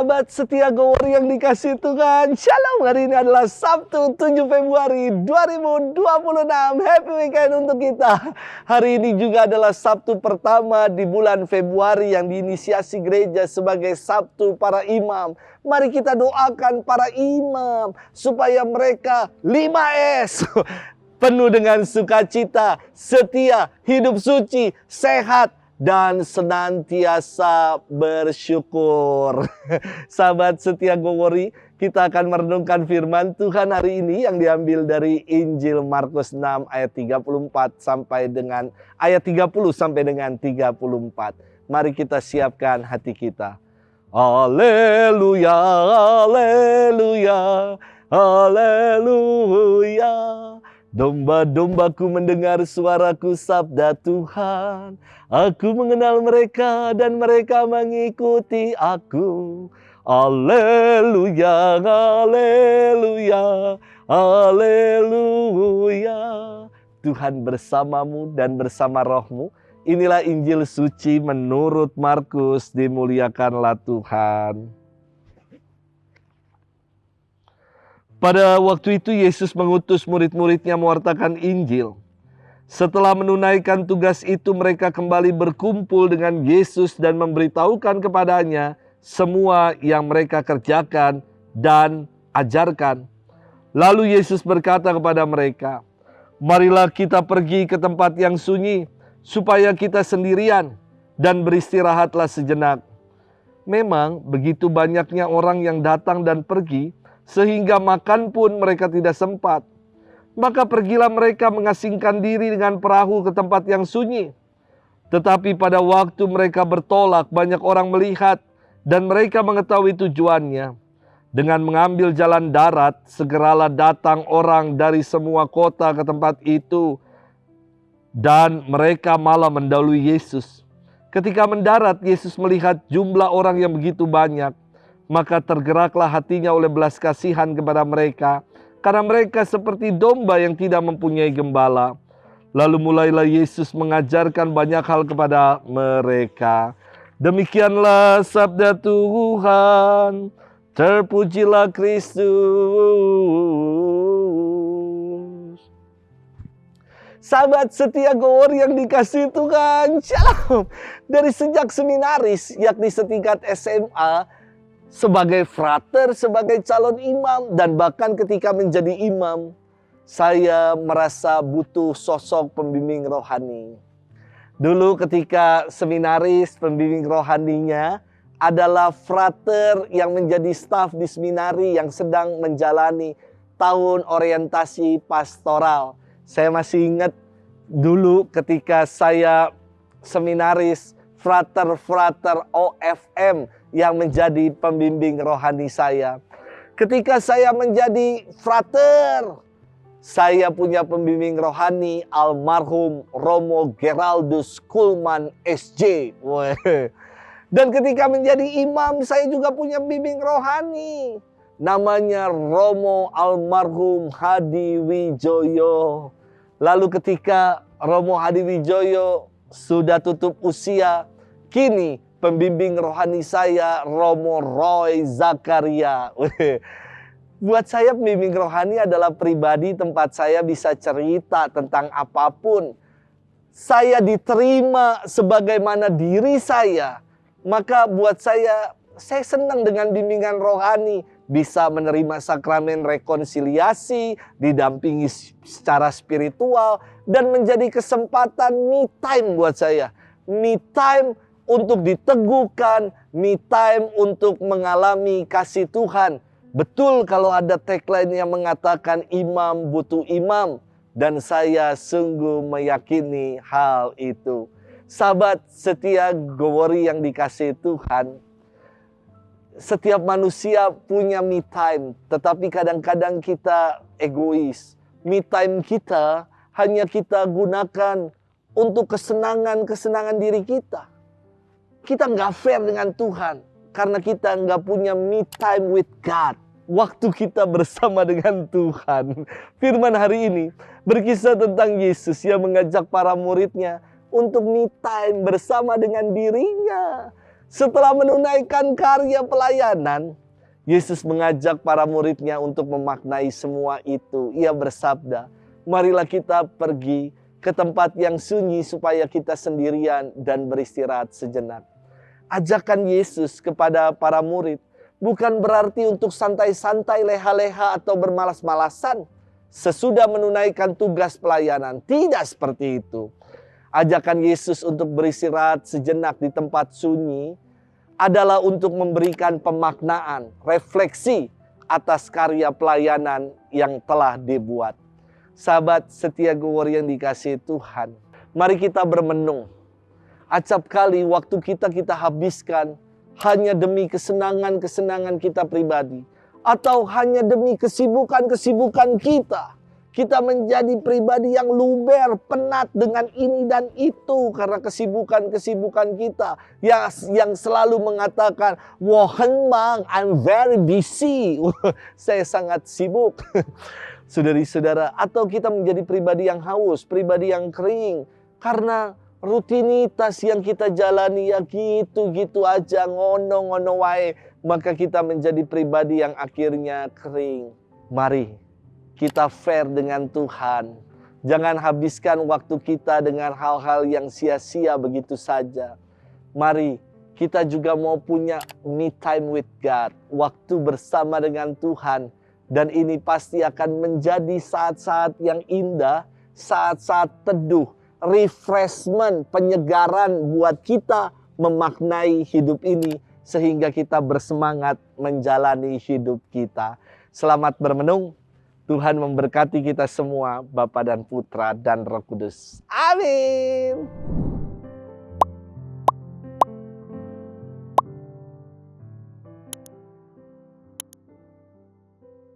Sahabat setia Gowori yang dikasih Tuhan, Shalom. Hari ini adalah Sabtu 7 Februari 2026. Happy weekend untuk kita. Hari ini juga adalah Sabtu pertama di bulan Februari yang diinisiasi gereja sebagai Sabtu para imam. Mari kita doakan para imam supaya mereka 5S. Penuh dengan sukacita, setia, hidup suci, sehat, dan senantiasa bersyukur. Sahabat setia Gowori, kita akan merenungkan firman Tuhan hari ini yang diambil dari Injil Markus 6 ayat 34 sampai dengan ayat 30 sampai dengan 34. Mari kita siapkan hati kita. Haleluya, haleluya, haleluya. Domba-dombaku mendengar suaraku, sabda Tuhan. Aku mengenal mereka dan mereka mengikuti aku. Haleluya, haleluya, haleluya. Tuhan bersamamu dan bersama rohmu. Inilah Injil suci menurut Markus, dimuliakanlah Tuhan. Pada waktu itu Yesus mengutus murid-muridnya mewartakan Injil. Setelah menunaikan tugas itu, mereka kembali berkumpul dengan Yesus dan memberitahukan kepadanya semua yang mereka kerjakan dan ajarkan. Lalu Yesus berkata kepada mereka, "Marilah kita pergi ke tempat yang sunyi, supaya kita sendirian dan beristirahatlah sejenak." Memang begitu banyaknya orang yang datang dan pergi, sehingga makan pun mereka tidak sempat. Maka pergilah mereka mengasingkan diri dengan perahu ke tempat yang sunyi. Tetapi pada waktu mereka bertolak, banyak orang melihat dan mereka mengetahui tujuannya. Dengan mengambil jalan darat, segeralah datang orang dari semua kota ke tempat itu, dan mereka malah mendahului Yesus. Ketika mendarat, Yesus melihat jumlah orang yang begitu banyak, maka tergeraklah hatinya oleh belas kasihan kepada mereka, karena mereka seperti domba yang tidak mempunyai gembala. Lalu mulailah Yesus mengajarkan banyak hal kepada mereka. Demikianlah sabda Tuhan. Terpujilah Kristus. Sahabat setia Gowori yang dikasih Tuhan, Shalom. Dari sejak seminaris, yakni setingkat SMA, sebagai frater, sebagai calon imam, dan bahkan ketika menjadi imam, saya merasa butuh sosok pembimbing rohani. Dulu ketika seminaris, pembimbing rohaninya adalah frater yang menjadi staf di seminari yang sedang menjalani tahun orientasi pastoral. Saya masih ingat dulu ketika saya seminaris, frater-frater OFM yang menjadi pembimbing rohani saya. Ketika saya menjadi frater, saya punya pembimbing rohani almarhum Romo Geraldus Kulman SJ. Dan ketika menjadi imam, saya juga punya pembimbing rohani. Namanya Romo almarhum Hadi Wijoyo. Lalu ketika Romo Hadi Wijoyo sudah tutup usia, kini pembimbing rohani saya Romo Roy Zakaria. Buat saya pembimbing rohani adalah pribadi tempat saya bisa cerita tentang apapun. Saya diterima sebagaimana diri saya. Maka buat saya senang dengan bimbingan rohani. Bisa menerima sakramen rekonsiliasi, didampingi secara spiritual, dan menjadi kesempatan me time buat saya. Me time untuk diteguhkan, me time untuk mengalami kasih Tuhan. Betul kalau ada tagline yang mengatakan imam butuh imam, dan saya sungguh meyakini hal itu. Sahabat setia Gowori yang dikasihi Tuhan, setiap manusia punya me time, tetapi kadang-kadang kita egois. Me time kita hanya kita gunakan untuk kesenangan diri kita. Kita nggak fair dengan Tuhan karena kita nggak punya me time with God. Waktu kita bersama dengan Tuhan. Firman hari ini berkisah tentang Yesus yang mengajak para muridnya untuk me time bersama dengan dirinya. Setelah menunaikan karya pelayanan, Yesus mengajak para murid-Nya untuk memaknai semua itu. Ia bersabda, marilah kita pergi ke tempat yang sunyi supaya kita sendirian dan beristirahat sejenak. Ajakan Yesus kepada para murid bukan berarti untuk santai-santai, leha-leha atau bermalas-malasan sesudah menunaikan tugas pelayanan. Tidak seperti itu. Ajakan Yesus untuk beristirahat sejenak di tempat sunyi adalah untuk memberikan pemaknaan, refleksi atas karya pelayanan yang telah dibuat. Sahabat setia Gowor yang dikasihi Tuhan, mari kita bermenung. Acap kali waktu kita habiskan hanya demi kesenangan-kesenangan kita pribadi, atau hanya demi kesibukan-kesibukan kita. Kita menjadi pribadi yang luber, penat dengan ini dan itu karena kesibukan-kesibukan kita yang selalu mengatakan, "Wohen mang, I'm very busy." Saya sangat sibuk. Saudari-saudara, atau kita menjadi pribadi yang haus, pribadi yang kering karena rutinitas yang kita jalani ya gitu-gitu aja, ngono-ngono wae, maka kita menjadi pribadi yang akhirnya kering. Mari kita fair dengan Tuhan. Jangan habiskan waktu kita dengan hal-hal yang sia-sia begitu saja. Mari kita juga mau punya me time with God, waktu bersama dengan Tuhan. Dan ini pasti akan menjadi saat-saat yang indah, saat-saat teduh, refreshment, penyegaran buat kita memaknai hidup ini. Sehingga kita bersemangat menjalani hidup kita. Selamat bermenung. Tuhan memberkati kita semua, Bapa dan Putra dan Roh Kudus. Amin.